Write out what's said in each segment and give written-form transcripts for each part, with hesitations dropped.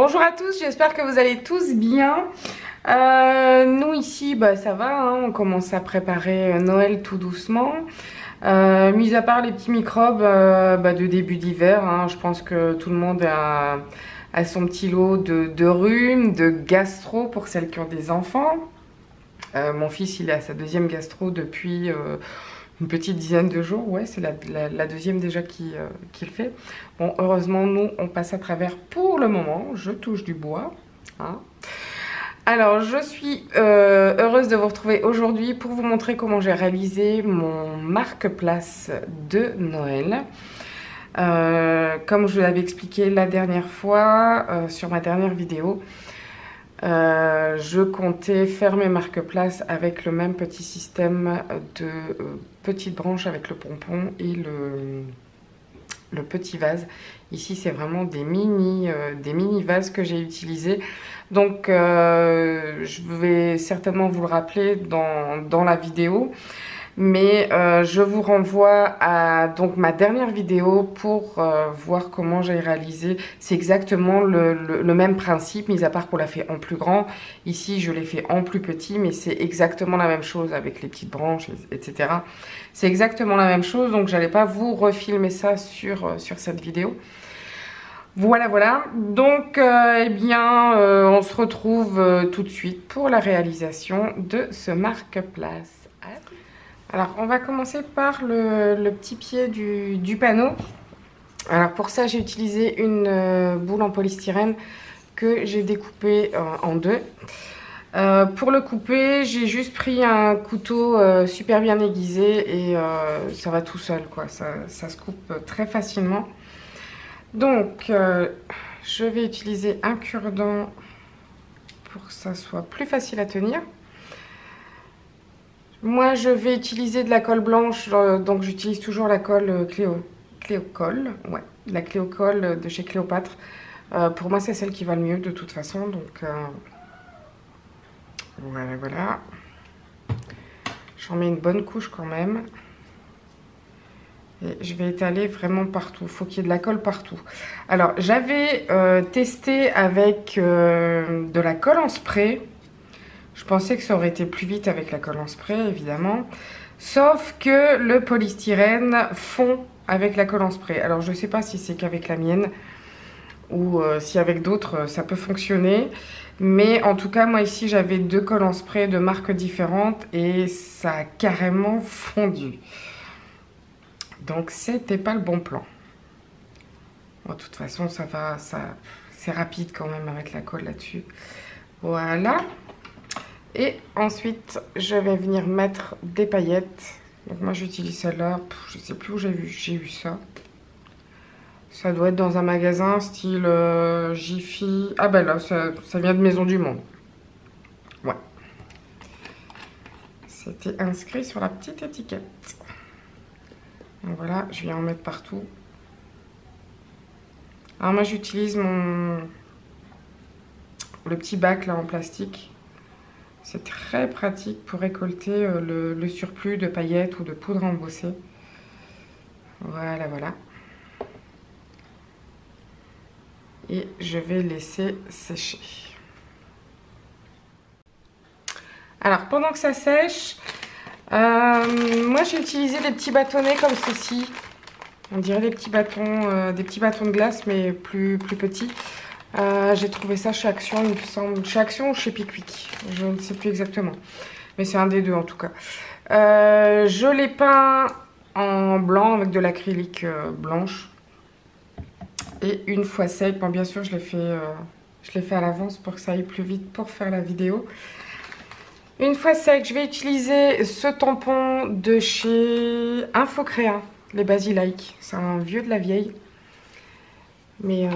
Bonjour à tous, j'espère que vous allez tous bien. Nous ici, ça va, hein, on commence à préparer Noël tout doucement. Mis à part les petits microbes de début d'hiver, hein, je pense que tout le monde a son petit lot de rhume, de gastro pour celles qui ont des enfants. Mon fils, il est à sa deuxième gastro depuis une petite dizaine de jours. Ouais, c'est la deuxième déjà qu'il fait. Bon, heureusement, nous, on passe à travers pour le moment. Je touche du bois. Hein. Alors, je suis heureuse de vous retrouver aujourd'hui pour vous montrer comment j'ai réalisé mon marque-place de Noël. Comme je l'avais expliqué la dernière fois sur ma dernière vidéo, je comptais faire mes marque-places avec le même petit système de petites branches avec le pompon et le petit vase. Ici, c'est vraiment des mini vases que j'ai utilisés. Donc, je vais certainement vous le rappeler dans la vidéo. Mais je vous renvoie à donc ma dernière vidéo pour voir comment j'ai réalisé. C'est exactement le même principe, mis à part qu'on l'a fait en plus grand. Ici, je l'ai fait en plus petit, mais c'est exactement la même chose avec les petites branches, etc. C'est exactement la même chose, donc j'allais pas vous refilmer ça sur cette vidéo. Voilà, voilà. Donc, on se retrouve tout de suite pour la réalisation de ce marque-place. Alors, on va commencer par le petit pied du panneau. Alors, pour ça, j'ai utilisé une boule en polystyrène que j'ai découpée en deux. Pour le couper, j'ai juste pris un couteau super bien aiguisé et ça va tout seul, quoi. Ça se coupe très facilement. Donc, je vais utiliser un cure-dent pour que ça soit plus facile à tenir. Moi, je vais utiliser de la colle blanche, donc j'utilise toujours la colle Cléocol, ouais, la Cléocol de chez Cléopâtre. Pour moi, c'est celle qui va le mieux de toute façon, donc voilà, voilà. J'en mets une bonne couche quand même. Et je vais étaler vraiment partout, il faut qu'il y ait de la colle partout. Alors, j'avais testé avec de la colle en spray. Je pensais que ça aurait été plus vite avec la colle en spray, évidemment. Sauf que le polystyrène fond avec la colle en spray. Alors, je ne sais pas si c'est qu'avec la mienne ou si avec d'autres, ça peut fonctionner. Mais en tout cas, moi ici, j'avais deux colles en spray de marques différentes et ça a carrément fondu. Donc, c'était pas le bon plan. Bon, de toute façon, ça va, c'est rapide quand même avec la colle là-dessus. Voilà. Et ensuite, je vais venir mettre des paillettes. Donc moi, j'utilise celle-là. Je ne sais plus où j'ai eu ça. Ça doit être dans un magasin style Jiffy. Ah ben là, ça vient de Maison du Monde. Ouais. C'était inscrit sur la petite étiquette. Donc voilà, je viens en mettre partout. Alors moi, j'utilise le petit bac là en plastique. C'est très pratique pour récolter le surplus de paillettes ou de poudre embossée. Voilà, voilà. Et je vais laisser sécher. Alors, pendant que ça sèche, moi j'ai utilisé des petits bâtonnets comme ceci. On dirait des petits bâtons de glace, mais plus petits. J'ai trouvé ça chez Action, il me semble. Chez Action ou chez Pickwick, je ne sais plus exactement. Mais c'est un des deux en tout cas. Je l'ai peint en blanc avec de l'acrylique blanche. Et une fois sec, bon, bien sûr je l'ai fait à l'avance pour que ça aille plus vite pour faire la vidéo. Une fois sec, je vais utiliser ce tampon de chez Infocréa, les Basilike. C'est un vieux de la vieille. Mais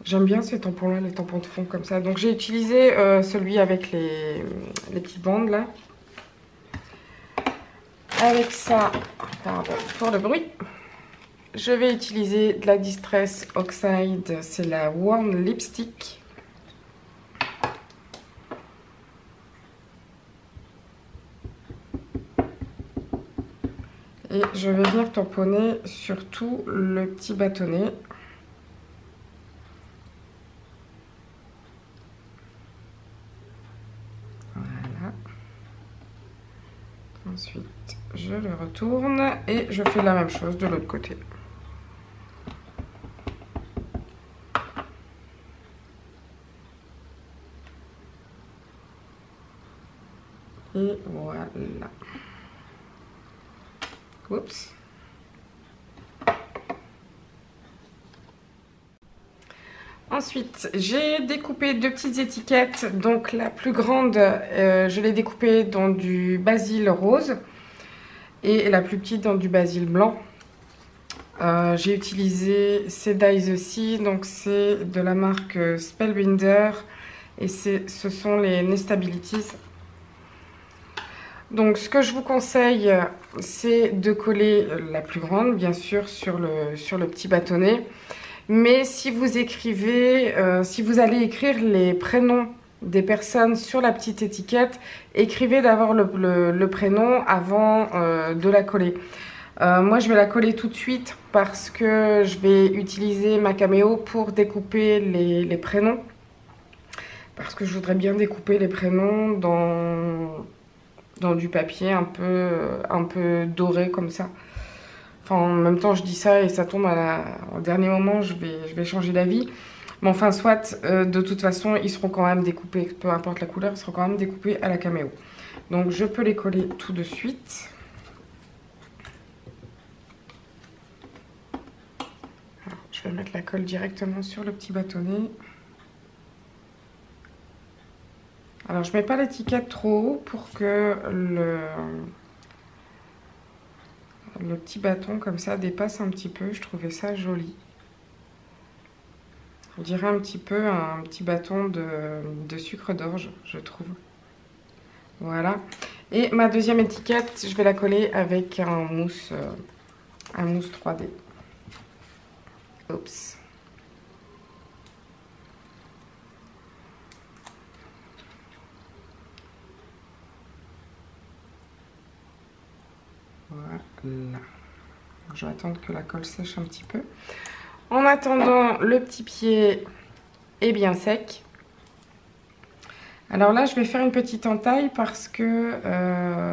j'aime bien ces tampons-là, les tampons de fond comme ça. Donc j'ai utilisé celui avec les petites bandes là. Avec ça, pardon pour le bruit, je vais utiliser de la Distress Oxide, c'est la Warm Lipstick. Et je vais venir tamponner sur tout le petit bâtonnet. je le retourne et je fais la même chose de l'autre côté. Et voilà. Oups. Ensuite, j'ai découpé deux petites étiquettes. Donc la plus grande, je l'ai découpée dans du basil rose et la plus petite dans du basil blanc. J'ai utilisé ces dies aussi, donc c'est de la marque Spellbinder et ce sont les Nestabilities. Donc ce que je vous conseille, c'est de coller la plus grande, bien sûr, sur le petit bâtonnet. Mais si vous écrivez, si vous allez écrire les prénoms des personnes sur la petite étiquette, écrivez d'abord le prénom avant de la coller. Moi, je vais la coller tout de suite parce que je vais utiliser ma caméo pour découper les prénoms. Parce que je voudrais bien découper les prénoms dans du papier un peu doré comme ça. Enfin, en même temps, je dis ça et ça tombe au dernier moment, je vais changer d'avis. Mais enfin, soit, de toute façon, ils seront quand même découpés, peu importe la couleur, ils seront quand même découpés à la caméo. Donc, je peux les coller tout de suite. Alors, je vais mettre la colle directement sur le petit bâtonnet. Alors, je ne mets pas l'étiquette trop haut pour que le petit bâton comme ça dépasse un petit peu. Je trouvais ça joli. On dirait un petit peu un petit bâton de sucre d'orge, je trouve. Voilà. Et ma deuxième étiquette, je vais la coller avec un mousse 3D. Oups. Voilà. Je vais attendre que la colle sèche un petit peu. En attendant, le petit pied est bien sec. Alors là, je vais faire une petite entaille parce que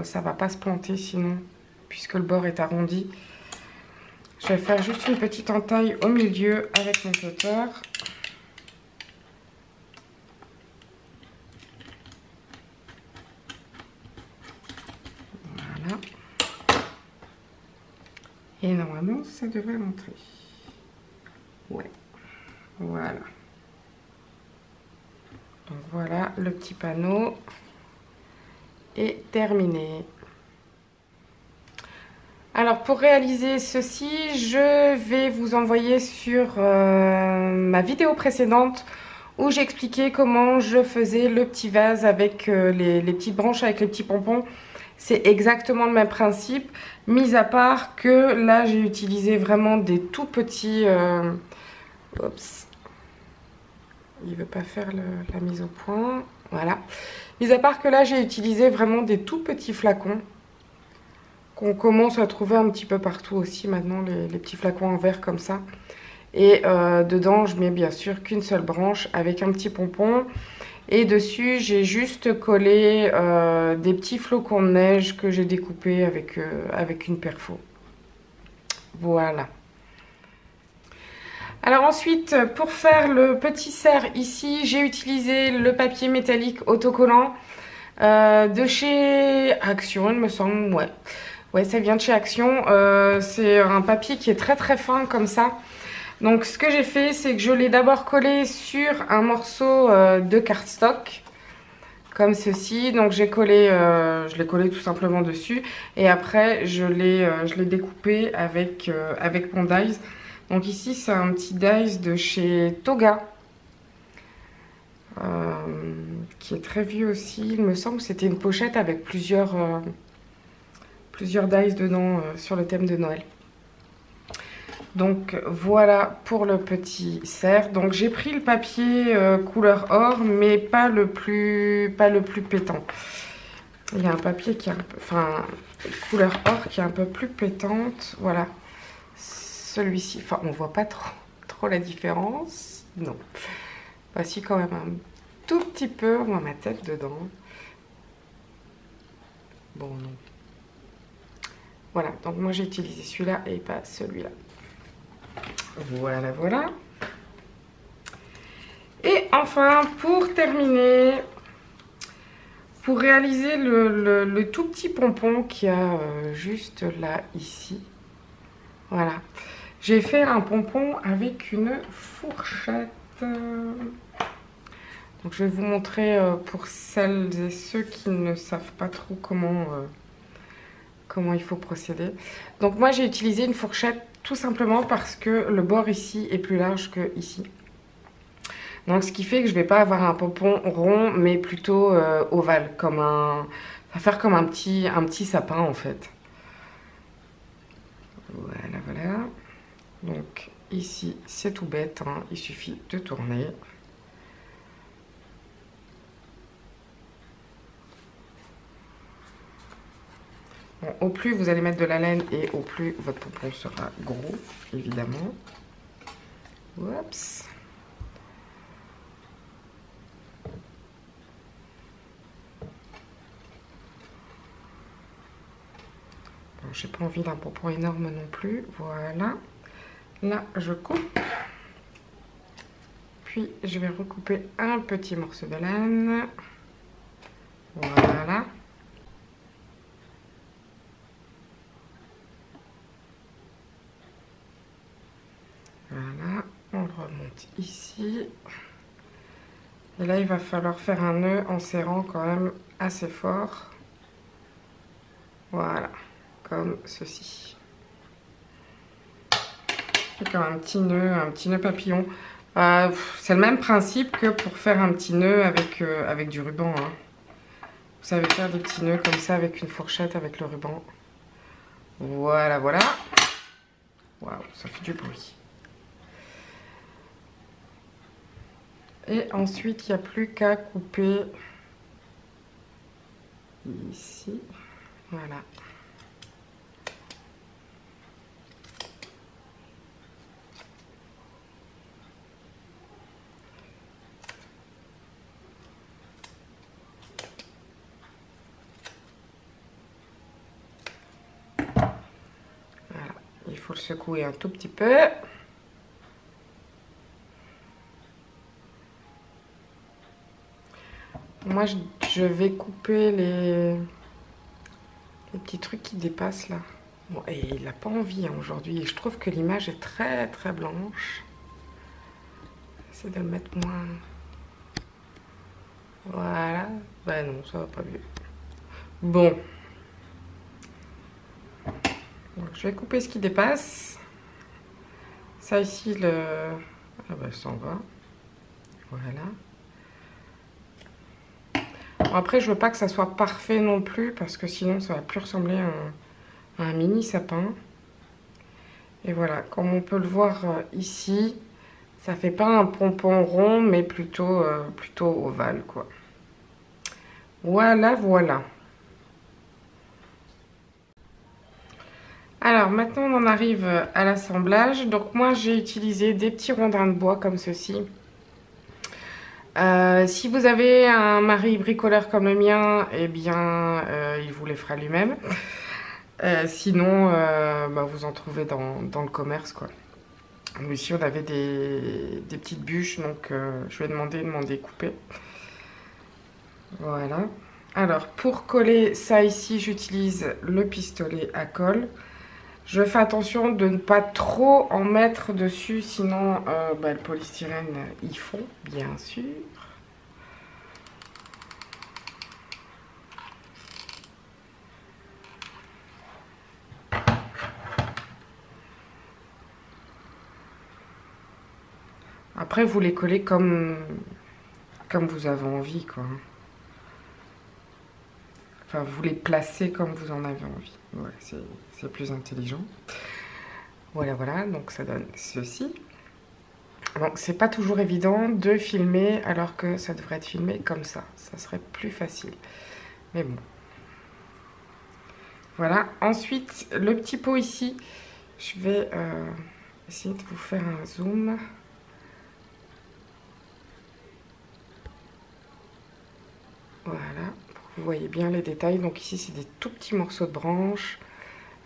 ça va pas se planter sinon, puisque le bord est arrondi. Je vais faire juste une petite entaille au milieu avec mon cutter. Voilà. Et normalement, ça devrait rentrer. Ouais. Voilà. Donc voilà, le petit panneau est terminé. Alors pour réaliser ceci, je vais vous envoyer sur ma vidéo précédente où j'expliquais comment je faisais le petit vase avec les petites branches avec les petits pompons. C'est exactement le même principe, mis à part que là j'ai utilisé vraiment des tout petits... Oups, il ne veut pas faire la mise au point. Voilà. Mis à part que là j'ai utilisé vraiment des tout petits flacons qu'on commence à trouver un petit peu partout aussi maintenant, les petits flacons en verre comme ça. Et dedans je mets bien sûr qu'une seule branche avec un petit pompon. Et dessus, j'ai juste collé des petits flocons de neige que j'ai découpés avec une perfo. Voilà. Alors ensuite, pour faire le petit cerf ici, j'ai utilisé le papier métallique autocollant de chez Action, il me semble. Ouais. Ouais, ça vient de chez Action. C'est un papier qui est très très fin comme ça. Donc ce que j'ai fait, c'est que je l'ai d'abord collé sur un morceau de cardstock, comme ceci. Donc je l'ai collé tout simplement dessus. Et après, je l'ai découpé avec mon dies. Donc ici, c'est un petit dies de chez Toga, qui est très vieux aussi. Il me semble que c'était une pochette avec plusieurs dies dedans sur le thème de Noël. Donc voilà pour le petit cerf. Donc j'ai pris le papier couleur or, mais pas le plus pétant. Il y a un papier qui est un peu, enfin couleur or qui est un peu plus pétante. Voilà, celui-ci. Enfin on voit pas trop la différence. Non. Voici quand même un tout petit peu. On voit ma tête dedans. Bon non. Voilà, donc moi j'ai utilisé celui-là et pas celui-là. Voilà, voilà. Et enfin, pour terminer, pour réaliser le tout petit pompon qu'il y a juste là, ici, voilà. J'ai fait un pompon avec une fourchette. Donc je vais vous montrer pour celles et ceux qui ne savent pas trop comment il faut procéder. Donc moi j'ai utilisé une fourchette tout simplement parce que le bord ici est plus large que ici. Donc ce qui fait que je vais pas avoir un pompon rond mais plutôt ovale, comme un, ça va faire comme un petit sapin en fait. Voilà, voilà. Donc ici c'est tout bête, hein. Il suffit de tourner. Bon, au plus vous allez mettre de la laine et au plus votre pompon sera gros, évidemment. Oups. Bon, j'ai pas envie d'un pompon énorme non plus. Voilà. Là, je coupe. Puis, je vais recouper un petit morceau de laine. Voilà. Voilà, on le remonte ici. Et là, il va falloir faire un nœud en serrant quand même assez fort. Voilà, comme ceci. C'est comme un petit nœud papillon. C'est le même principe que pour faire un petit nœud avec du ruban, hein. Vous savez faire des petits nœuds comme ça avec une fourchette, avec le ruban. Voilà, voilà. Waouh, ça fait du bruit. Et ensuite, il n'y a plus qu'à couper ici. Voilà. Voilà. Il faut le secouer un tout petit peu. Moi, je vais couper les petits trucs qui dépassent là. Bon, et il n'a pas envie hein, aujourd'hui. Je trouve que l'image est très très blanche. J'essaie de le mettre moins. Voilà. Bah non, ça va pas mieux. Bon. Donc, je vais couper ce qui dépasse. Ça ici, ah bah ça en va. Voilà. Bon, après, je veux pas que ça soit parfait non plus parce que sinon, ça va plus ressembler à un mini sapin. Et voilà, comme on peut le voir ici, ça fait pas un pompon rond, mais plutôt ovale, quoi. Voilà, voilà. Alors, maintenant, on en arrive à l'assemblage. Donc, moi, j'ai utilisé des petits rondins de bois comme ceci. Si vous avez un mari bricoleur comme le mien, eh bien, il vous les fera lui-même. Sinon, bah, vous en trouvez dans le commerce, quoi. Nous, ici, on avait des petites bûches, donc je lui ai demandé de m'en découper. Voilà. Alors, pour coller ça ici, j'utilise le pistolet à colle. Je fais attention de ne pas trop en mettre dessus, sinon bah, le polystyrène, il fond, bien sûr. Après, vous les collez comme vous avez envie, quoi. Enfin, vous les placez comme vous en avez envie. Voilà, c'est plus intelligent. Voilà, voilà, donc ça donne ceci. Bon, c'est pas toujours évident de filmer alors que ça devrait être filmé comme ça. Ça serait plus facile. Mais bon. Voilà. Ensuite, le petit pot ici, je vais essayer de vous faire un zoom. Voilà, pour que vous voyez bien les détails. Donc ici, c'est des tout petits morceaux de branches.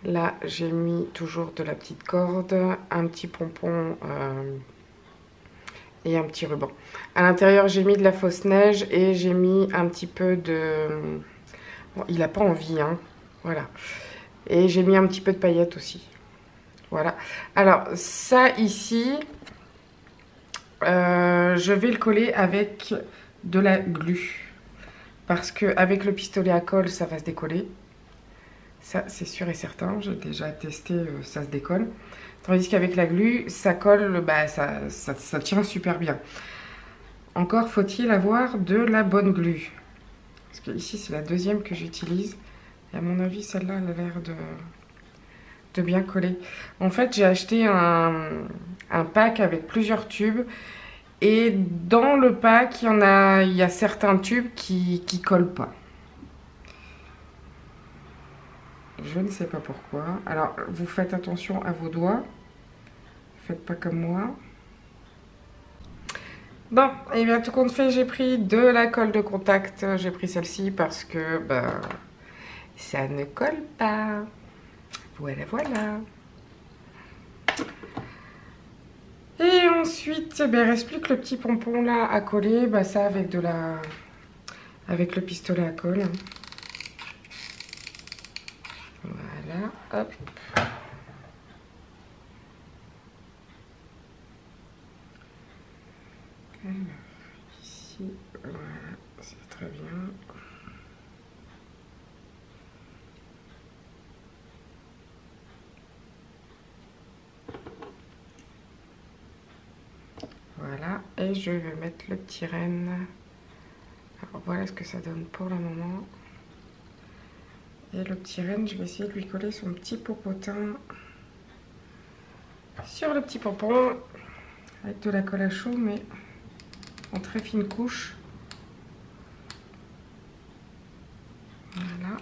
Là, j'ai mis toujours de la petite corde, un petit pompon et un petit ruban. À l'intérieur, j'ai mis de la fausse neige et j'ai mis un petit peu de... Bon, il n'a pas envie, hein. Voilà. Et j'ai mis un petit peu de paillettes aussi. Voilà. Alors, ça ici, je vais le coller avec de la glu. Parce qu'avec le pistolet à colle, ça va se décoller. Ça, c'est sûr et certain. J'ai déjà testé, ça se décolle. Tandis qu'avec la glu, ça colle, bah, ça tient super bien. Encore faut-il avoir de la bonne glu. Parce que ici, c'est la deuxième que j'utilise. Et à mon avis, celle-là, elle a l'air de bien coller. En fait, j'ai acheté un pack avec plusieurs tubes. Et dans le pack, il y a certains tubes qui collent pas. Je ne sais pas pourquoi. Alors, vous faites attention à vos doigts. Faites pas comme moi. Bon, et bien tout compte fait, j'ai pris de la colle de contact. J'ai pris celle-ci parce que ben, ça ne colle pas. Voilà, voilà. Et ensuite, ben, il ne reste plus que le petit pompon là à coller. Ben, ça avec avec le pistolet à colle. Voilà, hop. Alors, ici, voilà, c'est très bien. Voilà, et je vais mettre le petit renne. Alors voilà ce que ça donne pour le moment. Et le petit renne, je vais essayer de lui coller son petit popotin sur le petit pompon avec de la colle à chaud, mais en très fine couche. Voilà.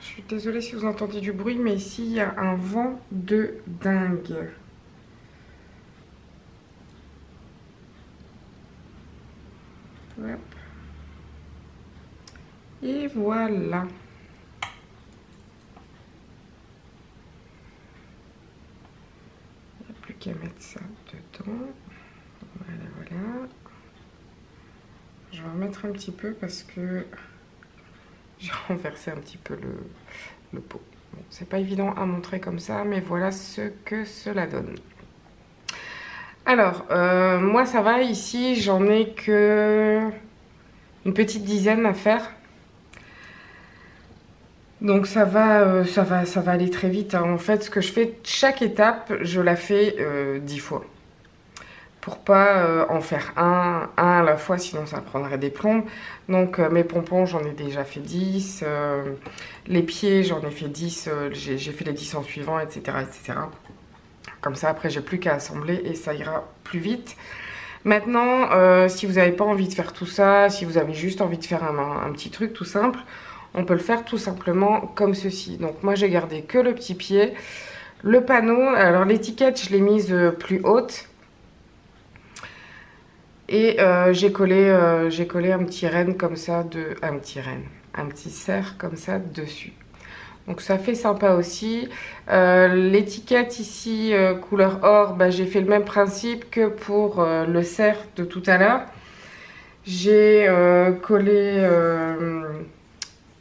Je suis désolée si vous entendez du bruit, mais ici il y a un vent de dingue. Hop. Et voilà. Il n'y a plus qu'à mettre ça dedans. Voilà, voilà. Je vais en mettre un petit peu parce que j'ai renversé un petit peu le pot. Bon, c'est pas évident à montrer comme ça, mais voilà ce que cela donne. Alors, moi ça va, ici j'en ai que une petite dizaine à faire. Donc ça va aller très vite, hein. En fait, ce que je fais, chaque étape, je la fais 10 fois. Pour pas en faire un à la fois, sinon ça prendrait des plombes. Donc mes pompons, j'en ai déjà fait 10. Les pieds, j'en ai fait 10. J'ai fait les 10 en suivant, etc. etc. Comme ça, après, j'ai plus qu'à assembler et ça ira plus vite. Maintenant, si vous n'avez pas envie de faire tout ça, si vous avez juste envie de faire un petit truc tout simple, on peut le faire tout simplement comme ceci. Donc moi, j'ai gardé que le petit pied. Le panneau, alors l'étiquette, je l'ai mise plus haute. Et j'ai collé un petit renne comme ça, un petit cerf comme ça dessus. Donc ça fait sympa aussi. L'étiquette ici, couleur or, bah, j'ai fait le même principe que pour le cerf de tout à l'heure. J'ai collé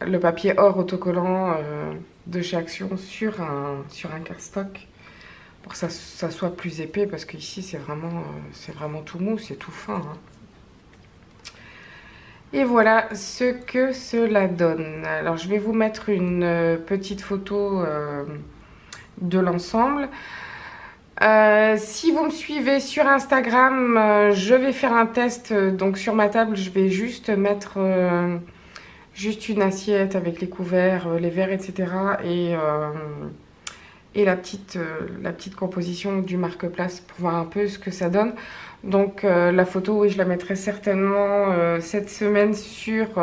le papier or autocollant de chez Action sur un cardstock pour que ça soit plus épais, parce qu'ici c'est vraiment tout mou, c'est tout fin, hein. Et voilà ce que cela donne. Alors je vais vous mettre une petite photo de l'ensemble. Si vous me suivez sur Instagram, je vais faire un test. Donc sur ma table, je vais juste mettre juste une assiette avec les couverts, les verres, etc. Et la petite composition du marque-place pour voir un peu ce que ça donne. Donc la photo, oui, je la mettrai certainement cette semaine sur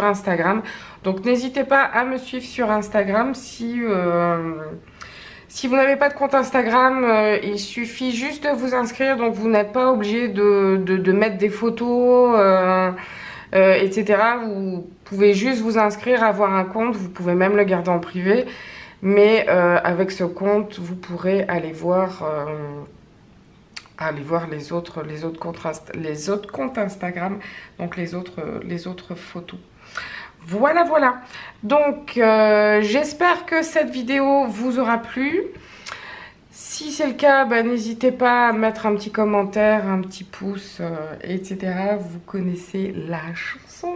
Instagram. Donc n'hésitez pas à me suivre sur Instagram. Si vous n'avez pas de compte Instagram, il suffit juste de vous inscrire. Donc vous n'êtes pas obligé de mettre des photos. etc. Vous pouvez juste vous inscrire, avoir un compte, vous pouvez même le garder en privé. Mais avec ce compte, vous pourrez aller voir les autres comptes Instagram, donc les autres photos. Voilà, voilà. Donc, j'espère que cette vidéo vous aura plu. Si c'est le cas, bah, n'hésitez pas à mettre un petit commentaire, un petit pouce, etc. Vous connaissez la chanson.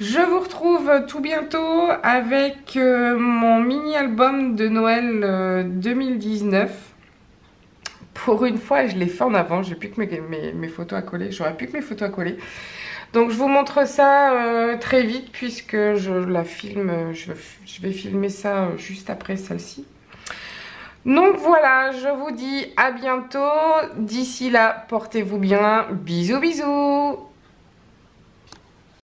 Je vous retrouve tout bientôt avec mon mini-album de Noël 2019. Pour une fois, je l'ai fait en avant, j'ai plus que mes photos à coller, j'aurais plus que mes photos à coller. Donc je vous montre ça très vite puisque je la filme, je vais filmer ça juste après celle-ci. Donc voilà, je vous dis à bientôt. D'ici là, portez-vous bien. Bisous, bisous.